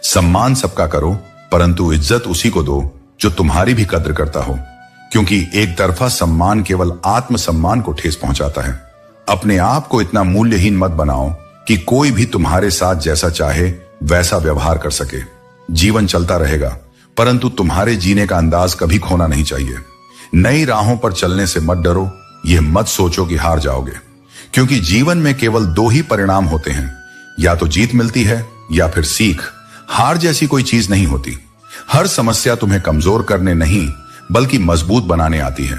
सम्मान सबका करो, परंतु इज्जत उसी को दो जो तुम्हारी भी कद्र करता हो, क्योंकि एक तरफा सम्मान केवल आत्मसम्मान को ठेस पहुंचाता है। अपने आप को इतना मूल्यहीन मत बनाओ कि कोई भी तुम्हारे साथ जैसा चाहे वैसा व्यवहार कर सके। जीवन चलता रहेगा, परंतु तुम्हारे जीने का अंदाज कभी खोना नहीं चाहिए। नई राहों पर चलने से मत डरो, यह मत सोचो कि हार जाओगे, क्योंकि जीवन में केवल दो ही परिणाम होते हैं, या तो जीत मिलती है या फिर सीख। हार जैसी कोई चीज नहीं होती। हर समस्या तुम्हें कमजोर करने नहीं बल्कि मजबूत बनाने आती है।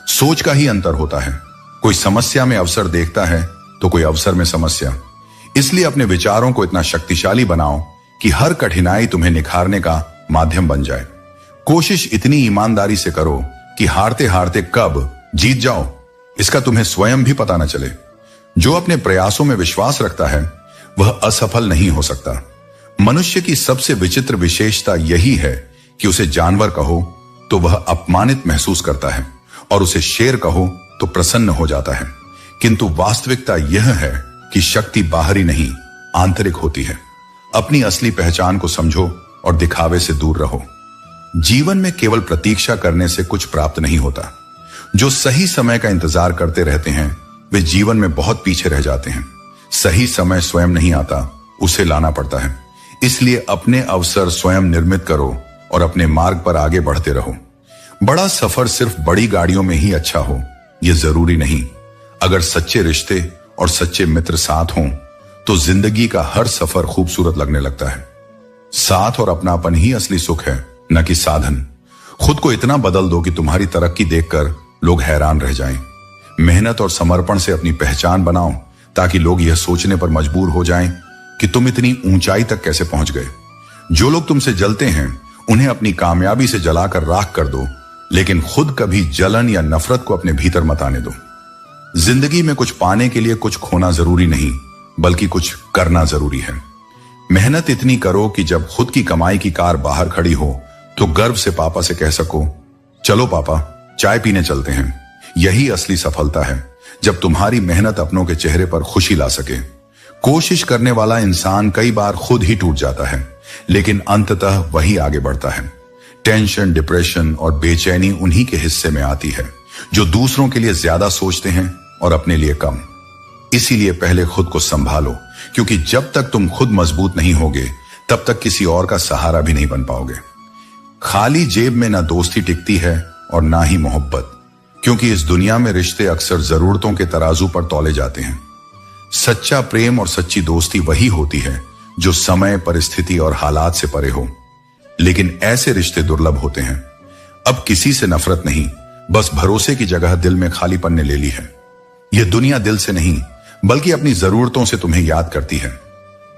सोच का ही अंतर होता है। कोई समस्या में अवसर देखता है तो कोई अवसर में समस्या। इसलिए अपने विचारों को इतना शक्तिशाली बनाओ कि हर कठिनाई तुम्हें निखारने का माध्यम बन जाए। कोशिश इतनी ईमानदारी से करो कि हारते हारते कब जीत जाओ इसका तुम्हें स्वयं भी पता न चले। जो अपने प्रयासों में विश्वास रखता है वह असफल नहीं हो सकता। मनुष्य की सबसे विचित्र विशेषता यही है कि उसे जानवर कहो तो वह अपमानित महसूस करता है और उसे शेर कहो तो प्रसन्न हो जाता है। किंतु वास्तविकता यह है कि शक्ति बाहरी नहीं आंतरिक होती है। अपनी असली पहचान को समझो और दिखावे से दूर रहो। जीवन में केवल प्रतीक्षा करने से कुछ प्राप्त नहीं होता। जो सही समय का इंतजार करते रहते हैं वे जीवन में बहुत पीछे रह जाते हैं। सही समय स्वयं नहीं आता, उसे लाना पड़ता है। इसलिए अपने अवसर स्वयं निर्मित करो और अपने मार्ग पर आगे बढ़ते रहो। बड़ा सफर सिर्फ बड़ी गाड़ियों में ही अच्छा हो यह जरूरी नहीं। अगर सच्चे रिश्ते और सच्चे मित्र साथ हों तो जिंदगी का हर सफर खूबसूरत लगने लगता है। साथ और अपनापन ही असली सुख है, न कि साधन। खुद को इतना बदल दो कि तुम्हारी तरक्की देखकर लोग हैरान रह जाएं। मेहनत और समर्पण से अपनी पहचान बनाओ ताकि लोग यह सोचने पर मजबूर हो जाएं कि तुम इतनी ऊंचाई तक कैसे पहुंच गए। जो लोग तुमसे जलते हैं उन्हें अपनी कामयाबी से जलाकर राख कर दो, लेकिन खुद कभी जलन या नफरत को अपने भीतर मत आने दो। जिंदगी में कुछ पाने के लिए कुछ खोना जरूरी नहीं, बल्कि कुछ करना जरूरी है। मेहनत इतनी करो कि जब खुद की कमाई की कार बाहर खड़ी हो तो गर्व से पापा से कह सको, चलो पापा चाय पीने चलते हैं। यही असली सफलता है, जब तुम्हारी मेहनत अपनों के चेहरे पर खुशी ला सके। कोशिश करने वाला इंसान कई बार खुद ही टूट जाता है, लेकिन अंततः वही आगे बढ़ता है। टेंशन, डिप्रेशन और बेचैनी उन्हीं के हिस्से में आती है जो दूसरों के लिए ज्यादा सोचते हैं और अपने लिए कम। इसीलिए पहले खुद को संभालो, क्योंकि जब तक तुम खुद मजबूत नहीं होगे तब तक किसी और का सहारा भी नहीं बन पाओगे। खाली जेब में ना दोस्ती टिकती है और ना ही मोहब्बत, क्योंकि इस दुनिया में रिश्ते अक्सर जरूरतों के तराजू पर तौले जाते हैं। सच्चा प्रेम और सच्ची दोस्ती वही होती है जो समय, परिस्थिति और हालात से परे हो। लेकिन ऐसे रिश्ते दुर्लभ होते हैं। अब किसी से नफरत नहीं, बस भरोसे की जगह दिल में खालीपन ने ले ली है। यह दुनिया दिल से नहीं बल्कि अपनी जरूरतों से तुम्हें याद करती है।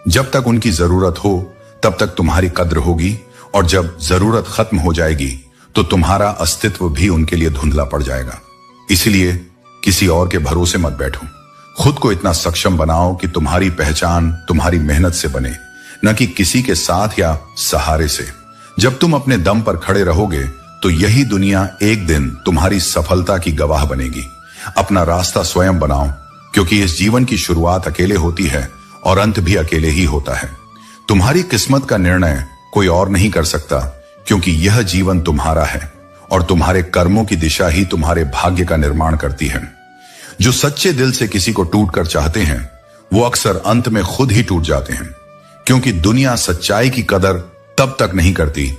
जब तक उनकी जरूरत हो तब तक तुम्हारी कद्र होगी, और जब जरूरत खत्म हो जाएगी तो तुम्हारा अस्तित्व भी उनके लिए धुंधला पड़ जाएगा। इसलिए किसी और के भरोसे मत बैठो। खुद को इतना सक्षम बनाओ कि तुम्हारी पहचान तुम्हारी मेहनत से बने, न कि किसी के साथ या सहारे से। जब तुम अपने दम पर खड़े रहोगे तो यही दुनिया एक दिन तुम्हारी सफलता की गवाह बनेगी। अपना रास्ता स्वयं बनाओ, क्योंकि इस जीवन की शुरुआत अकेले होती है और अंत भी अकेले ही होता है। तुम्हारी किस्मत का निर्णय कोई और नहीं कर सकता, क्योंकि यह जीवन तुम्हारा है और तुम्हारे कर्मों की दिशा ही तुम्हारे भाग्य का निर्माण करती है। जो सच्चे दिल से किसी को टूट कर चाहते हैं वो अक्सर अंत में खुद ही टूट जाते हैं, क्योंकि दुनिया सच्चाई की कदर तब तक नहीं करती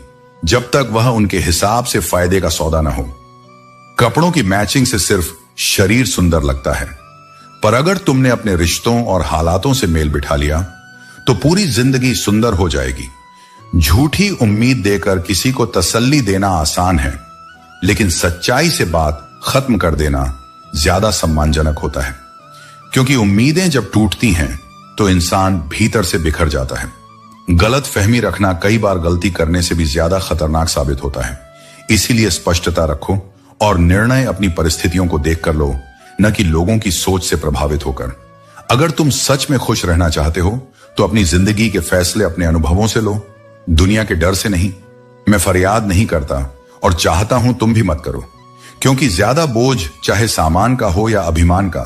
जब तक वह उनके हिसाब से फायदे का सौदा न हो। कपड़ों की मैचिंग से सिर्फ शरीर सुंदर लगता है, पर अगर तुमने अपने रिश्तों और हालातों से मेल बिठा लिया तो पूरी जिंदगी सुंदर हो जाएगी। झूठी उम्मीद देकर किसी को तसल्ली देना आसान है, लेकिन सच्चाई से बात खत्म कर देना ज्यादा सम्मानजनक होता है, क्योंकि उम्मीदें जब टूटती हैं तो इंसान भीतर से बिखर जाता है। गलत फहमी रखना कई बार गलती करने से भी ज्यादा खतरनाक साबित होता है। इसीलिए स्पष्टता रखो और निर्णय अपनी परिस्थितियों को देखकर लो, न कि लोगों की सोच से प्रभावित होकर। अगर तुम सच में खुश रहना चाहते हो तो अपनी जिंदगी के फैसले अपने अनुभवों से लो, दुनिया के डर से नहीं। मैं फरियाद नहीं करता और चाहता हूं तुम भी मत करो, क्योंकि ज्यादा बोझ चाहे सामान का हो या अभिमान का,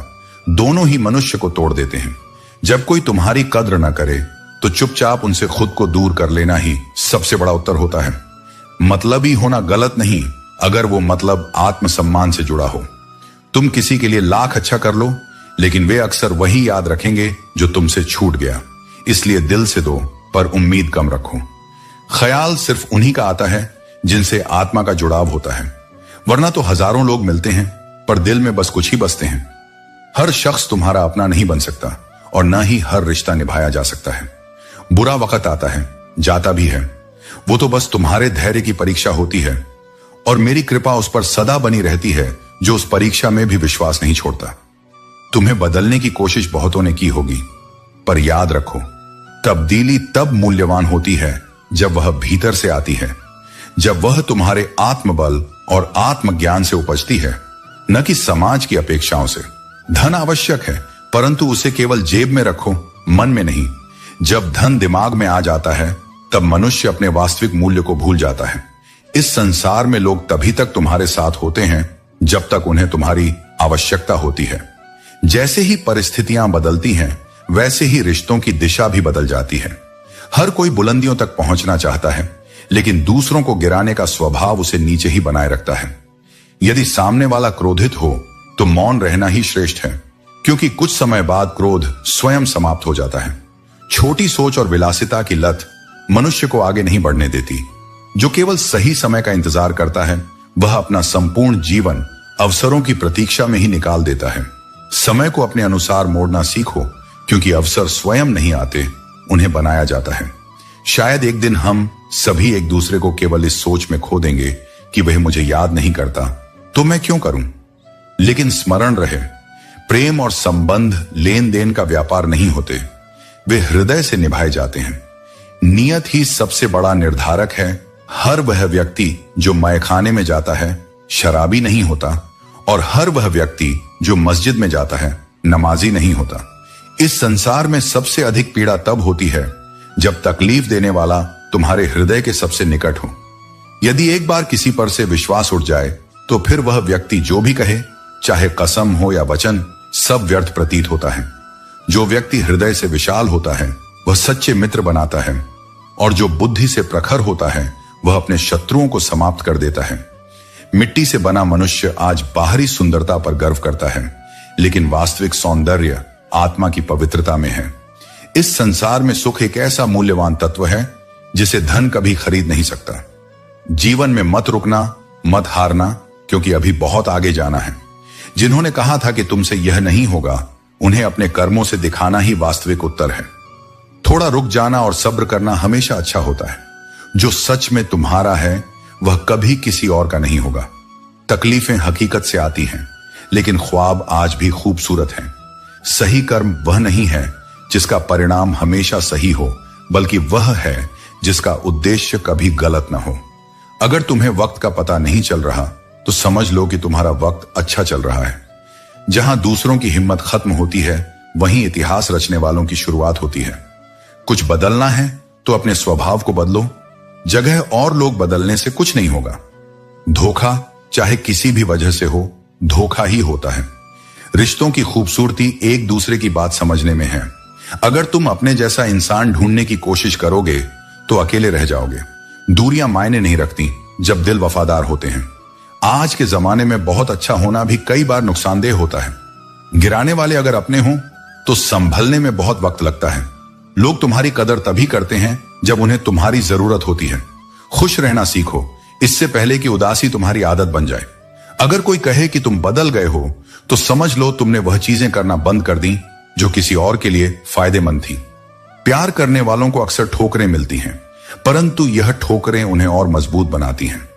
दोनों ही मनुष्य को तोड़ देते हैं। जब कोई तुम्हारी कद्र न करे तो चुपचाप उनसे खुद को दूर कर लेना ही सबसे बड़ा उत्तर होता है। मतलबी होना गलत नहीं, अगर वो मतलब आत्मसम्मान से जुड़ा हो। तुम किसी के लिए लाख अच्छा कर लो, लेकिन वे अक्सर वही याद रखेंगे जो तुमसे छूट गया। इसलिए दिल से दो, पर उम्मीद कम रखो। ख्याल सिर्फ उन्हीं का आता है जिनसे आत्मा का जुड़ाव होता है, वरना तो हजारों लोग मिलते हैं पर दिल में बस कुछ ही बसते हैं। हर शख्स तुम्हारा अपना नहीं बन सकता और न ही हर रिश्ता निभाया जा सकता है। बुरा वक्त आता है, जाता भी है, वो तो बस तुम्हारे धैर्य की परीक्षा होती है, और मेरी कृपा उस पर सदा बनी रहती है जो उस परीक्षा में भी विश्वास नहीं छोड़ता। तुम्हें बदलने की कोशिश बहुतों ने की होगी, पर याद रखो, तब्दीली तब मूल्यवान होती है जब वह भीतर से आती है, जब वह तुम्हारे आत्मबल और आत्मज्ञान से उपजती है, न कि समाज की अपेक्षाओं से। धन आवश्यक है, परंतु उसे केवल जेब में रखो, मन में नहीं। जब धन दिमाग में आ जाता है, तब मनुष्य अपने वास्तविक मूल्य को भूल जाता है। इस संसार में लोग तभी तक तुम्हारे साथ होते हैं जब तक उन्हें तुम्हारी आवश्यकता होती है। जैसे ही परिस्थितियां बदलती हैं, वैसे ही रिश्तों की दिशा भी बदल जाती है। हर कोई बुलंदियों तक पहुंचना चाहता है, लेकिन दूसरों को गिराने का स्वभाव उसे नीचे ही बनाए रखता है। यदि सामने वाला क्रोधित हो तो मौन रहना ही श्रेष्ठ है, क्योंकि कुछ समय बाद क्रोध स्वयं समाप्त हो जाता है। छोटी सोच और विलासिता की लत मनुष्य को आगे नहीं बढ़ने देती। जो केवल सही समय का इंतजार करता है, वह अपना संपूर्ण जीवन अवसरों की प्रतीक्षा में ही निकाल देता है। समय को अपने अनुसार मोड़ना सीखो, क्योंकि अवसर स्वयं नहीं आते, उन्हें बनाया जाता है। शायद एक दिन हम सभी एक दूसरे को केवल इस सोच में खो देंगे कि वह मुझे याद नहीं करता, तो मैं क्यों करूं। लेकिन स्मरण रहे, प्रेम और संबंध लेन देन का व्यापार नहीं होते, वे हृदय से निभाए जाते हैं। नियत ही सबसे बड़ा निर्धारक है। हर वह व्यक्ति जो मैखाने में जाता है शराबी नहीं होता, और हर वह व्यक्ति जो मस्जिद में जाता है नमाजी नहीं होता। इस संसार में सबसे अधिक पीड़ा तब होती है जब तकलीफ देने वाला तुम्हारे हृदय के सबसे निकट हो। यदि एक बार किसी पर से विश्वास उठ जाए, तो फिर वह व्यक्ति जो भी कहे, चाहे कसम हो या वचन, सब व्यर्थ प्रतीत होता है। जो व्यक्ति हृदय से विशाल होता है, वह सच्चे मित्र बनाता है, और जो बुद्धि से प्रखर होता है, वह अपने शत्रुओं को समाप्त कर देता है। मिट्टी से बना मनुष्य आज बाहरी सुंदरता पर गर्व करता है, लेकिन वास्तविक सौंदर्य आत्मा की पवित्रता में है। इस संसार में सुख एक ऐसा मूल्यवान तत्व है जिसे धन कभी खरीद नहीं सकता। जीवन में मत रुकना, मत हारना, क्योंकि अभी बहुत आगे जाना है। जिन्होंने कहा था कि तुमसे यह नहीं होगा, उन्हें अपने कर्मों से दिखाना ही वास्तविक उत्तर है। थोड़ा रुक जाना और सब्र करना हमेशा अच्छा होता है। जो सच में तुम्हारा है, वह कभी किसी और का नहीं होगा। तकलीफें हकीकत से आती हैं, लेकिन ख्वाब आज भी खूबसूरत हैं। सही कर्म वह नहीं है जिसका परिणाम हमेशा सही हो, बल्कि वह है जिसका उद्देश्य कभी गलत ना हो। अगर तुम्हें वक्त का पता नहीं चल रहा, तो समझ लो कि तुम्हारा वक्त अच्छा चल रहा है। जहां दूसरों की हिम्मत खत्म होती है, वहीं इतिहास रचने वालों की शुरुआत होती है। कुछ बदलना है तो अपने स्वभाव को बदलो। जगह और लोग बदलने से कुछ नहीं होगा। धोखा चाहे किसी भी वजह से हो, धोखा ही होता है। रिश्तों की खूबसूरती एक दूसरे की बात समझने में है। अगर तुम अपने जैसा इंसान ढूंढने की कोशिश करोगे तो अकेले रह जाओगे। दूरियां मायने नहीं रखती जब दिल वफादार होते हैं। आज के जमाने में बहुत अच्छा होना भी कई बार नुकसानदेह होता है। गिराने वाले अगर अपने हों तो संभलने में बहुत वक्त लगता है। लोग तुम्हारी कदर तभी करते हैं जब उन्हें तुम्हारी जरूरत होती है। खुश रहना सीखो, इससे पहले कि उदासी तुम्हारी आदत बन जाए। अगर कोई कहे कि तुम बदल गए हो, तो समझ लो तुमने वह चीजें करना बंद कर दी जो किसी और के लिए फायदेमंद थी। प्यार करने वालों को अक्सर ठोकरें मिलती हैं, परंतु यह ठोकरें उन्हें और मजबूत बनाती हैं।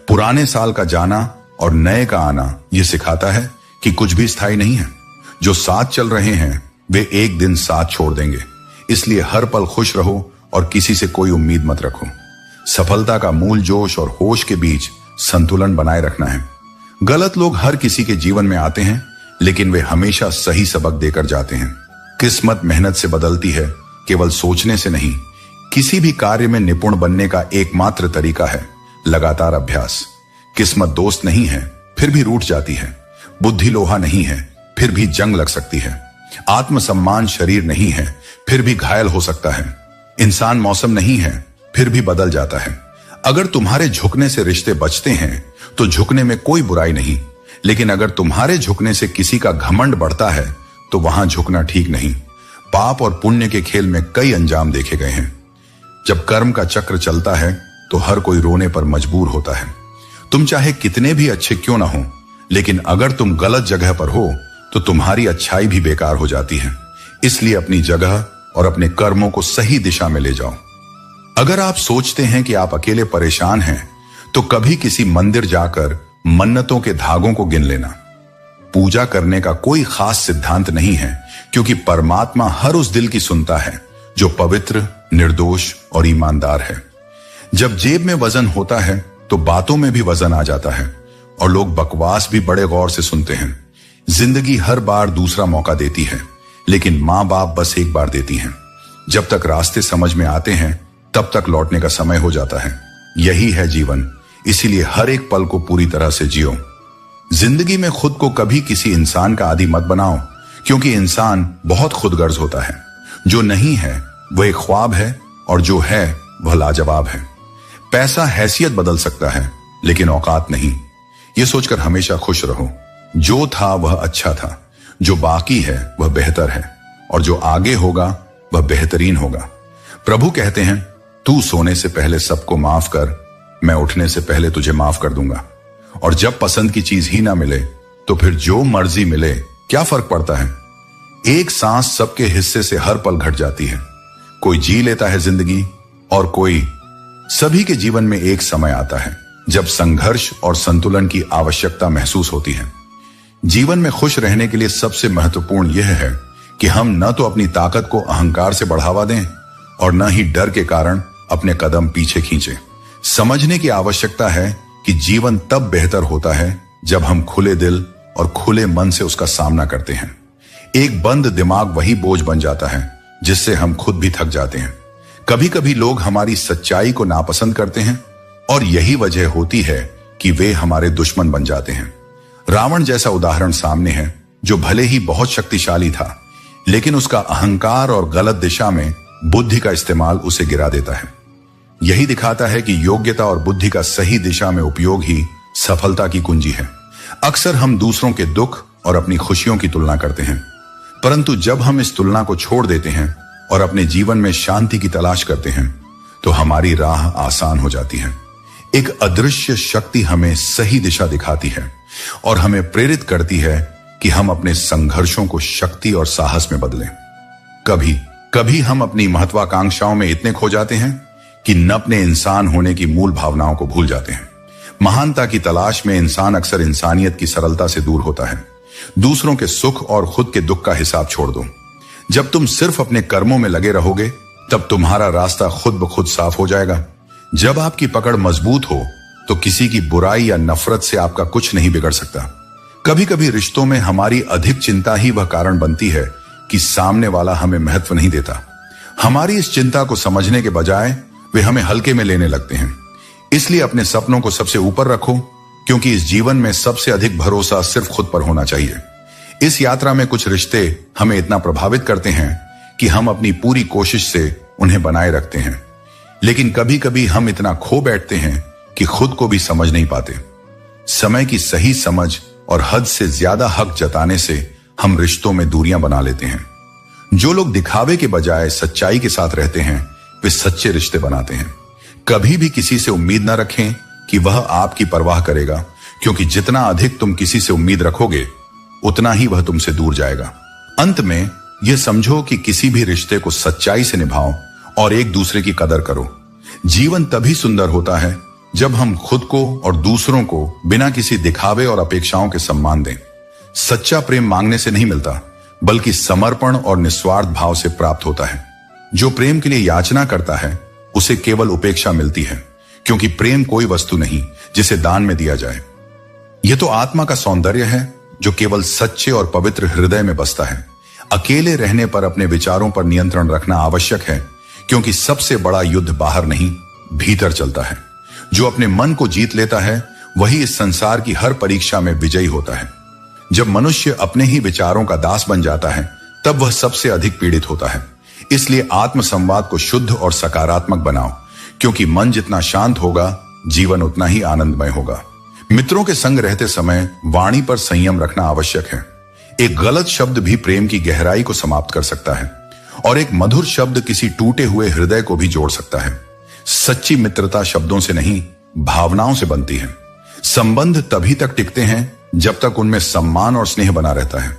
पुराने साल का जाना और नए का आना यह सिखाता है कि कुछ भी स्थायी नहीं है। जो साथ चल रहे हैं वे एक दिन साथ छोड़ देंगे। इसलिए हर पल खुश रहो और किसी से कोई उम्मीद मत रखो। सफलता का मूल जोश और होश के बीच संतुलन बनाए रखना है। गलत लोग हर किसी के जीवन में आते हैं, लेकिन वे हमेशा सही सबक देकर जाते हैं। किस्मत मेहनत से बदलती है, केवल सोचने से नहीं। किसी भी कार्य में निपुण बनने का एकमात्र तरीका है लगातार अभ्यास। किस्मत दोस्त नहीं है, फिर भी रूठ जाती है। बुद्धि लोहा नहीं है, फिर भी जंग लग सकती है। आत्मसम्मान शरीर नहीं है, फिर भी घायल हो सकता है। इंसान मौसम नहीं है, फिर भी बदल जाता है। अगर तुम्हारे झुकने से रिश्ते बचते हैं तो झुकने में कोई बुराई नहीं, लेकिन अगर तुम्हारे झुकने से किसी का घमंड बढ़ता है तो वहां झुकना ठीक नहीं। पाप और पुण्य के खेल में कई अंजाम देखे गए हैं। जब कर्म का चक्र चलता है तो हर कोई रोने पर मजबूर होता है। तुम चाहे कितने भी अच्छे क्यों ना हो, लेकिन अगर तुम गलत जगह पर हो तो तुम्हारी अच्छाई भी बेकार हो जाती है। इसलिए अपनी जगह और अपने कर्मों को सही दिशा में ले जाओ। अगर आप सोचते हैं कि आप अकेले परेशान हैं तो कभी किसी मंदिर जाकर मन्नतों के धागों को गिन लेना। पूजा करने का कोई खास सिद्धांत नहीं है, क्योंकि परमात्मा हर उस दिल की सुनता है जो पवित्र, निर्दोष और ईमानदार है। जब जेब में वजन होता है तो बातों में भी वजन आ जाता है और लोग बकवास भी बड़े गौर से सुनते हैं। जिंदगी हर बार दूसरा मौका देती है, लेकिन मां बाप बस एक बार देती हैं। जब तक रास्ते समझ में आते हैं तब तक लौटने का समय हो जाता है। यही है जीवन, इसीलिए हर एक पल को पूरी तरह से जियो। जिंदगी में खुद को कभी किसी इंसान का आदी मत बनाओ, क्योंकि इंसान बहुत खुदगर्ज होता है। जो नहीं है वह एक ख्वाब है और जो है वह लाजवाब है। पैसा हैसियत बदल सकता है, लेकिन औकात नहीं। यह सोचकर हमेशा खुश रहो, जो था वह अच्छा था, जो बाकी है वह बेहतर है, और जो आगे होगा वह बेहतरीन होगा। प्रभु कहते हैं, तू सोने से पहले सबको माफ कर, मैं उठने से पहले तुझे माफ कर दूंगा। और जब पसंद की चीज ही ना मिले तो फिर जो मर्जी मिले, क्या फर्क पड़ता है। एक सांस सबके हिस्से से हर पल घट जाती है। कोई जी लेता है जिंदगी और कोई। सभी के जीवन में एक समय आता है जब संघर्ष और संतुलन की आवश्यकता महसूस होती है। जीवन में खुश रहने के लिए सबसे महत्वपूर्ण यह है कि हम न तो अपनी ताकत को अहंकार से बढ़ावा दें और न ही डर के कारण अपने कदम पीछे खींचें। समझने की आवश्यकता है कि जीवन तब बेहतर होता है जब हम खुले दिल और खुले मन से उसका सामना करते हैं। एक बंद दिमाग वही बोझ बन जाता है जिससे हम खुद भी थक जाते हैं। कभी कभी लोग हमारी सच्चाई को नापसंद करते हैं और यही वजह होती है कि वे हमारे दुश्मन बन जाते हैं। रावण जैसा उदाहरण सामने है, जो भले ही बहुत शक्तिशाली था, लेकिन उसका अहंकार और गलत दिशा में बुद्धि का इस्तेमाल उसे गिरा देता है। यही दिखाता है कि योग्यता और बुद्धि का सही दिशा में उपयोग ही सफलता की कुंजी है। अक्सर हम दूसरों के दुख और अपनी खुशियों की तुलना करते हैं, परंतु जब हम इस तुलना को छोड़ देते हैं और अपने जीवन में शांति की तलाश करते हैं तो हमारी राह आसान हो जाती है। एक अदृश्य शक्ति हमें सही दिशा दिखाती है और हमें प्रेरित करती है कि हम अपने संघर्षों को शक्ति और साहस में बदलें। कभी कभी हम अपनी महत्वाकांक्षाओं में इतने खो जाते हैं कि न अपने इंसान होने की मूल भावनाओं को भूल जाते हैं। महानता की तलाश में इंसान अक्सर इंसानियत की सरलता से दूर होता है। दूसरों के सुख और खुद के दुख का हिसाब छोड़ दो। जब तुम सिर्फ अपने कर्मों में लगे रहोगे तब तुम्हारा रास्ता खुद ब खुद साफ हो जाएगा। जब आपकी पकड़ मजबूत हो तो किसी की बुराई या नफरत से आपका कुछ नहीं बिगड़ सकता। कभी कभी रिश्तों में हमारी अधिक चिंता ही वह कारण बनती है कि सामने वाला हमें महत्व नहीं देता। हमारी इस चिंता को समझने के बजाय वे हमें हल्के में लेने लगते हैं। इसलिए अपने सपनों को सबसे ऊपर रखो, क्योंकि इस जीवन में सबसे अधिक भरोसा सिर्फ खुद पर होना चाहिए। इस यात्रा में कुछ रिश्ते हमें इतना प्रभावित करते हैं कि हम अपनी पूरी कोशिश से उन्हें बनाए रखते हैं, लेकिन कभी कभी हम इतना खो बैठते हैं कि खुद को भी समझ नहीं पाते। समय की सही समझ और हद से ज्यादा हक जताने से हम रिश्तों में दूरियां बना लेते हैं। जो लोग दिखावे के बजाय सच्चाई के साथ रहते हैं वे सच्चे रिश्ते बनाते हैं। कभी भी किसी से उम्मीद न रखें कि वह आपकी परवाह करेगा, क्योंकि जितना अधिक तुम किसी से उम्मीद रखोगे उतना ही वह तुमसे दूर जाएगा। अंत में यह समझो कि किसी भी रिश्ते को सच्चाई से निभाओ और एक दूसरे की कदर करो। जीवन तभी सुंदर होता है जब हम खुद को और दूसरों को बिना किसी दिखावे और अपेक्षाओं के सम्मान दें। सच्चा प्रेम मांगने से नहीं मिलता, बल्कि समर्पण और निस्वार्थ भाव से प्राप्त होता है। जो प्रेम के लिए याचना करता है उसे केवल उपेक्षा मिलती है, क्योंकि प्रेम कोई वस्तु नहीं जिसे दान में दिया जाए। यह तो आत्मा का सौंदर्य है जो केवल सच्चे और पवित्र हृदय में बसता है। अकेले रहने पर अपने विचारों पर नियंत्रण रखना आवश्यक है, क्योंकि सबसे बड़ा युद्ध बाहर नहीं भीतर चलता है। जो अपने मन को जीत लेता है वही इस संसार की हर परीक्षा में विजयी होता है। जब मनुष्य अपने ही विचारों का दास बन जाता है तब वह सबसे अधिक पीड़ित होता है। इसलिए आत्म संवाद को शुद्ध और सकारात्मक बनाओ, क्योंकि मन जितना शांत होगा जीवन उतना ही आनंदमय होगा। मित्रों के संग रहते समय वाणी पर संयम रखना आवश्यक है। एक गलत शब्द भी प्रेम की गहराई को समाप्त कर सकता है और एक मधुर शब्द किसी टूटे हुए हृदय को भी जोड़ सकता है। सच्ची मित्रता शब्दों से नहीं, भावनाओं से बनती है। संबंध तभी तक टिकते हैं जब तक उनमें सम्मान और स्नेह बना रहता है।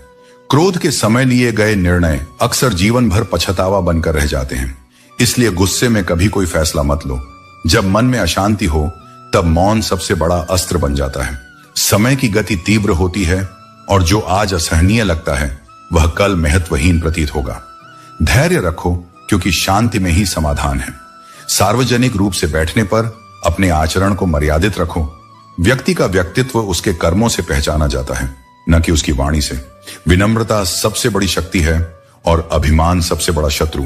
क्रोध के समय लिए गए निर्णय अक्सर जीवन भर पछतावा बनकर रह जाते हैं। इसलिए गुस्से में कभी कोई फैसला मत लो। जब मन में अशांति हो तब मौन सबसे बड़ा अस्त्र बन जाता है। समय की गति तीव्र होती है और जो आज असहनीय लगता है वह कल महत्वहीन प्रतीत होगा। धैर्य रखो, क्योंकि शांति में ही समाधान है। सार्वजनिक रूप से बैठने पर अपने आचरण को मर्यादित रखो। व्यक्ति का व्यक्तित्व उसके कर्मों से पहचाना जाता है, न कि उसकी वाणी से। विनम्रता सबसे बड़ी शक्ति है और अभिमान सबसे बड़ा शत्रु।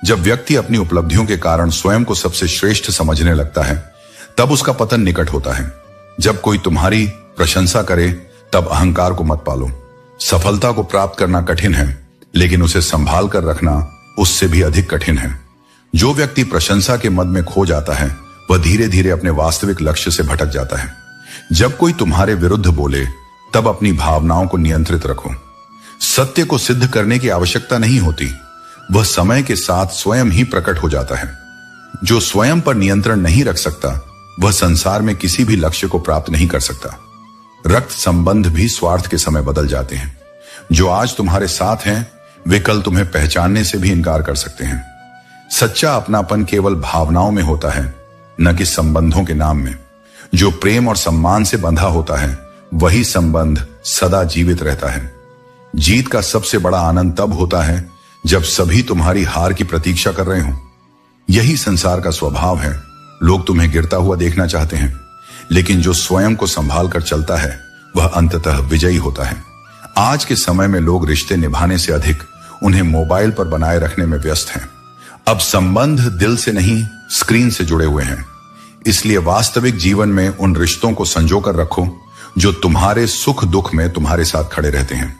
जब व्यक्ति अपनी उपलब्धियों के कारण स्वयं को सबसे श्रेष्ठ समझने लगता है तब उसका पतन निकट होता है। जब कोई तुम्हारी प्रशंसा करे तब अहंकार को मत पालो। सफलता को प्राप्त करना कठिन है, लेकिन उसे संभाल कर रखना उससे भी अधिक कठिन है। जो व्यक्ति प्रशंसा के मद में खो जाता है वह धीरे धीरे अपने वास्तविक लक्ष्य से भटक जाता है। जब कोई तुम्हारे विरुद्ध बोले तब अपनी भावनाओं को नियंत्रित रखो। सत्य को सिद्ध करने की आवश्यकता नहीं होती, वह समय के साथ स्वयं ही प्रकट हो जाता है। जो स्वयं पर नियंत्रण नहीं रख सकता वह संसार में किसी भी लक्ष्य को प्राप्त नहीं कर सकता। रक्त संबंध भी स्वार्थ के समय बदल जाते हैं। जो आज तुम्हारे साथ हैं वे कल तुम्हें पहचानने से भी इनकार कर सकते हैं। सच्चा अपनापन केवल भावनाओं में होता है, न कि संबंधों के नाम में। जो प्रेम और सम्मान से बंधा होता है वही संबंध सदा जीवित रहता है। जीत का सबसे बड़ा आनंद तब होता है जब सभी तुम्हारी हार की प्रतीक्षा कर रहे हो। यही संसार का स्वभाव है। लोग तुम्हें गिरता हुआ देखना चाहते हैं, लेकिन जो स्वयं को संभाल कर चलता है वह अंततः विजयी होता है। आज के समय में लोग रिश्ते निभाने से अधिक उन्हें मोबाइल पर बनाए रखने में व्यस्त हैं। अब संबंध दिल से नहीं, स्क्रीन से जुड़े हुए हैं। इसलिए वास्तविक जीवन में उन रिश्तों को संजो कर रखो जो तुम्हारे सुख दुख में तुम्हारे साथ खड़े रहते हैं।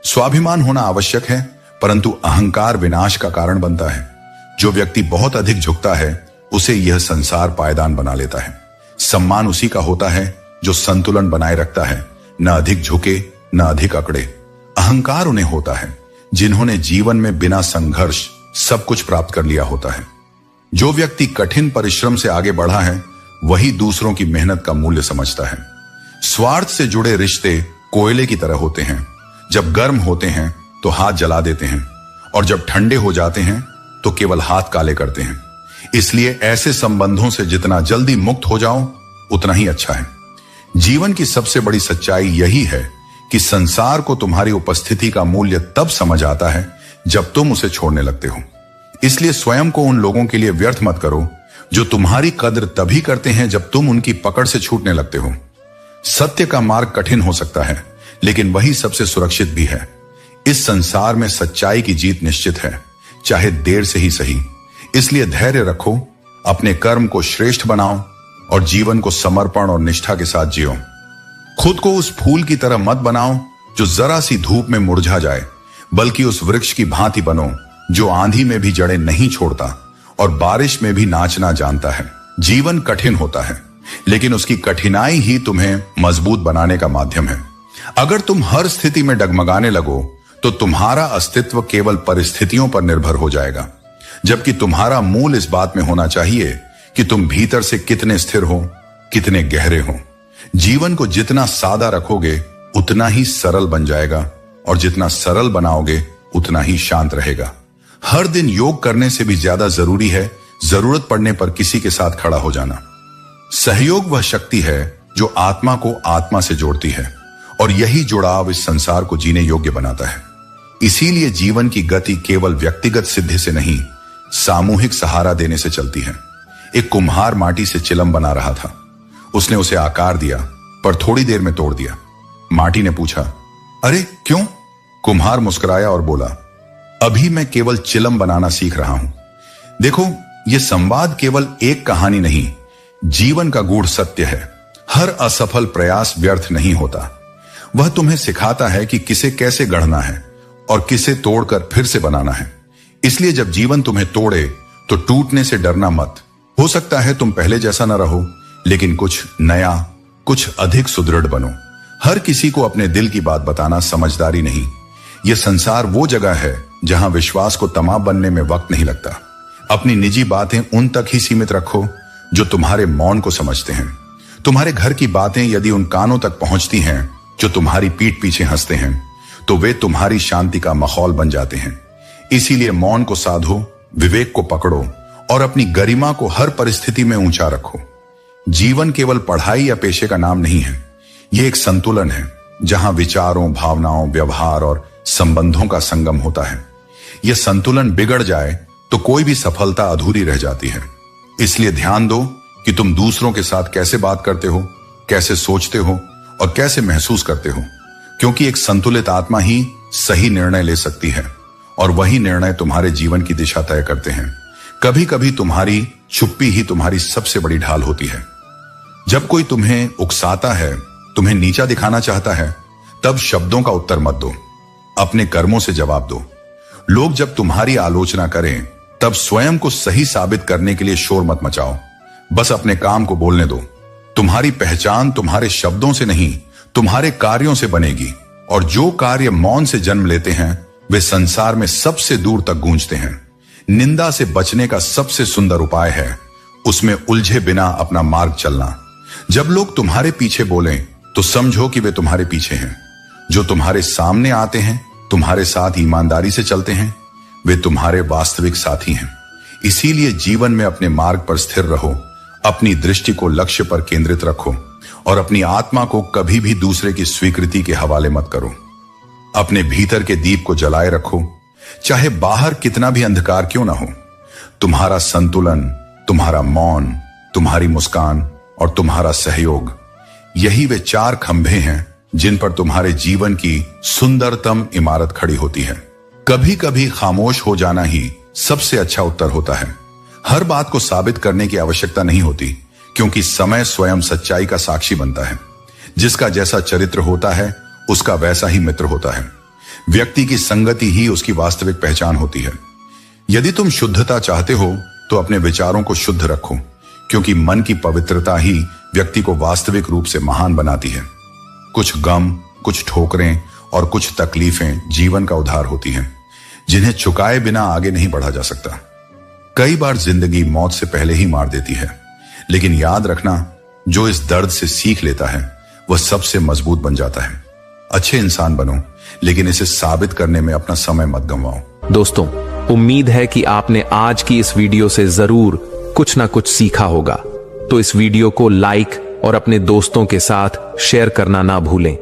स्वाभिमान होना आवश्यक है, परंतु अहंकार विनाश का कारण बनता है। जो व्यक्ति बहुत अधिक झुकता है उसे यह संसार पायदान बना लेता है। सम्मान उसी का होता है जो संतुलन बनाए रखता है, न अधिक झुके न अधिक अकड़े। अहंकार उन्हें होता है जिन्होंने जीवन में बिना संघर्ष सब कुछ प्राप्त कर लिया होता है। जो व्यक्ति कठिन परिश्रम से आगे बढ़ा है वही दूसरों की मेहनत का मूल्य समझता है। स्वार्थ से जुड़े रिश्ते कोयले की तरह होते हैं। जब गर्म होते हैं तो हाथ जला देते हैं और जब ठंडे हो जाते हैं तो केवल हाथ काले करते हैं। इसलिए ऐसे संबंधों से जितना जल्दी मुक्त हो जाओ उतना ही अच्छा है। जीवन की सबसे बड़ी सच्चाई यही है कि संसार को तुम्हारी उपस्थिति का मूल्य तब समझ आता है जब तुम उसे छोड़ने लगते हो। इसलिए स्वयं को उन लोगों के लिए व्यर्थ मत करो जो तुम्हारी कद्र तभी करते हैं जब तुम उनकी पकड़ से छूटने लगते हो। सत्य का मार्ग कठिन हो सकता है, लेकिन वही सबसे सुरक्षित भी है। इस संसार में सच्चाई की जीत निश्चित है, चाहे देर से ही सही। इसलिए धैर्य रखो, अपने कर्म को श्रेष्ठ बनाओ और जीवन को समर्पण और निष्ठा के साथ जियो। खुद को उस फूल की तरह मत बनाओ जो जरा सी धूप में मुरझा जाए, बल्कि उस वृक्ष की भांति बनो जो आंधी में भी जड़ें नहीं छोड़ता और बारिश में भी नाचना जानता है। जीवन कठिन होता है, लेकिन उसकी कठिनाई ही तुम्हें मजबूत बनाने का माध्यम है। अगर तुम हर स्थिति में डगमगाने लगो तो तुम्हारा अस्तित्व केवल परिस्थितियों पर निर्भर हो जाएगा, जबकि तुम्हारा मूल इस बात में होना चाहिए कि तुम भीतर से कितने स्थिर हो, कितने गहरे हो। जीवन को जितना सादा रखोगे उतना ही सरल बन जाएगा और जितना सरल बनाओगे उतना ही शांत रहेगा। हर दिन योग करने से भी ज्यादा जरूरी है जरूरत पड़ने पर किसी के साथ खड़ा हो जाना। सहयोग वह शक्ति है जो आत्मा को आत्मा से जोड़ती है और यही जुड़ाव इस संसार को जीने योग्य बनाता है। इसीलिए जीवन की गति केवल व्यक्तिगत सिद्धि से नहीं, सामूहिक सहारा देने से चलती है। एक कुम्हार माटी से चिलम बना रहा था। उसने उसे आकार दिया पर थोड़ी देर में तोड़ दिया। माटी ने पूछा, अरे क्यों? कुम्हार मुस्कुराया और बोला, अभी मैं केवल चिलम बनाना सीख रहा हूं। देखो, यह संवाद केवल एक कहानी नहीं, जीवन का गूढ़ सत्य है। हर असफल प्रयास व्यर्थ नहीं होता। वह तुम्हें सिखाता है कि किसे कैसे गढ़ना है और किसे तोड़कर फिर से बनाना है। इसलिए जब जीवन तुम्हें तोड़े तो टूटने से डरना मत। हो सकता है तुम पहले जैसा न रहो, लेकिन कुछ नया, कुछ अधिक सुदृढ़ बनो। हर किसी को अपने दिल की बात बताना समझदारी नहीं। यह संसार वो जगह है जहां विश्वास को तमाम बनने में वक्त नहीं लगता। अपनी निजी बातें उन तक ही सीमित रखो जो तुम्हारे मौन को समझते हैं। तुम्हारे घर की बातें यदि उन कानों तक पहुंचती हैं जो तुम्हारी पीठ पीछे हंसते हैं, तो वे तुम्हारी शांति का माहौल बन जाते हैं। इसीलिए मौन को साधो, विवेक को पकड़ो और अपनी गरिमा को हर परिस्थिति में ऊंचा रखो। जीवन केवल पढ़ाई या पेशे का नाम नहीं है, यह एक संतुलन है जहां विचारों, भावनाओं, व्यवहार और संबंधों का संगम होता है। यह संतुलन बिगड़ जाए तो कोई भी सफलता अधूरी रह जाती है। इसलिए ध्यान दो कि तुम दूसरों के साथ कैसे बात करते हो, कैसे सोचते हो और कैसे महसूस करते हो, क्योंकि एक संतुलित आत्मा ही सही निर्णय ले सकती है और वही निर्णय तुम्हारे जीवन की दिशा तय करते हैं। कभी कभी तुम्हारी चुप्पी ही तुम्हारी सबसे बड़ी ढाल होती है। जब कोई तुम्हें उकसाता है, तुम्हें नीचा दिखाना चाहता है, तब शब्दों का उत्तर मत दो, अपने कर्मों से जवाब दो। लोग जब तुम्हारी आलोचना करें, तब स्वयं को सही साबित करने के लिए शोर मत मचाओ, बस अपने काम को बोलने दो। तुम्हारी पहचान तुम्हारे शब्दों से नहीं, तुम्हारे कार्यों से बनेगी, और जो कार्य मौन से जन्म लेते हैं वे संसार में सबसे दूर तक गूंजते हैं। निंदा से बचने का सबसे सुंदर उपाय है उसमें उलझे बिना अपना मार्ग चलना। जब लोग तुम्हारे पीछे बोलें तो समझो कि वे तुम्हारे पीछे हैं। जो तुम्हारे सामने आते हैं, तुम्हारे साथ ईमानदारी से चलते हैं, वे तुम्हारे वास्तविक साथी हैं। इसीलिए जीवन में अपने मार्ग पर स्थिर रहो, अपनी दृष्टि को लक्ष्य पर केंद्रित रखो और अपनी आत्मा को कभी भी दूसरे की स्वीकृति के हवाले मत करो। अपने भीतर के दीप को जलाए रखो, चाहे बाहर कितना भी अंधकार क्यों ना हो। तुम्हारा संतुलन, तुम्हारा मौन, तुम्हारी मुस्कान और तुम्हारा सहयोग, यही वे चार खंभे हैं जिन पर तुम्हारे जीवन की सुंदरतम इमारत खड़ी होती है। कभी कभी खामोश हो जाना ही सबसे अच्छा उत्तर होता है। हर बात को साबित करने की आवश्यकता नहीं होती, क्योंकि समय स्वयं सच्चाई का साक्षी बनता है। जिसका जैसा चरित्र होता है उसका वैसा ही मित्र होता है। व्यक्ति की संगति ही उसकी वास्तविक पहचान होती है। यदि तुम शुद्धता चाहते हो तो अपने विचारों को शुद्ध रखो, क्योंकि मन की पवित्रता ही व्यक्ति को वास्तविक रूप से महान बनाती है। कुछ गम, कुछ ठोकरें और कुछ तकलीफें जीवन का उद्धार होती हैं, जिन्हें चुकाए बिना आगे नहीं बढ़ा जा सकता। कई बार जिंदगी मौत से पहले ही मार देती है, लेकिन याद रखना, जो इस दर्द से सीख लेता है वह सबसे मजबूत बन जाता है। अच्छे इंसान बनो, लेकिन इसे साबित करने में अपना समय मत गंवाओ। दोस्तों, उम्मीद है कि आपने आज की इस वीडियो से जरूर कुछ ना कुछ सीखा होगा। तो इस वीडियो को लाइक और अपने दोस्तों के साथ शेयर करना ना भूलें।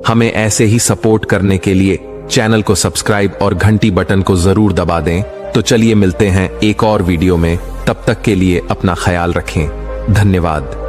हमें ऐसे ही सपोर्ट करने के लिए चैनल को सब्सक्राइब और घंटी बटन को जरूर दबा दें। तो चलिए मिलते हैं एक और वीडियो में, तब तक के लिए अपना ख्याल रखें। धन्यवाद।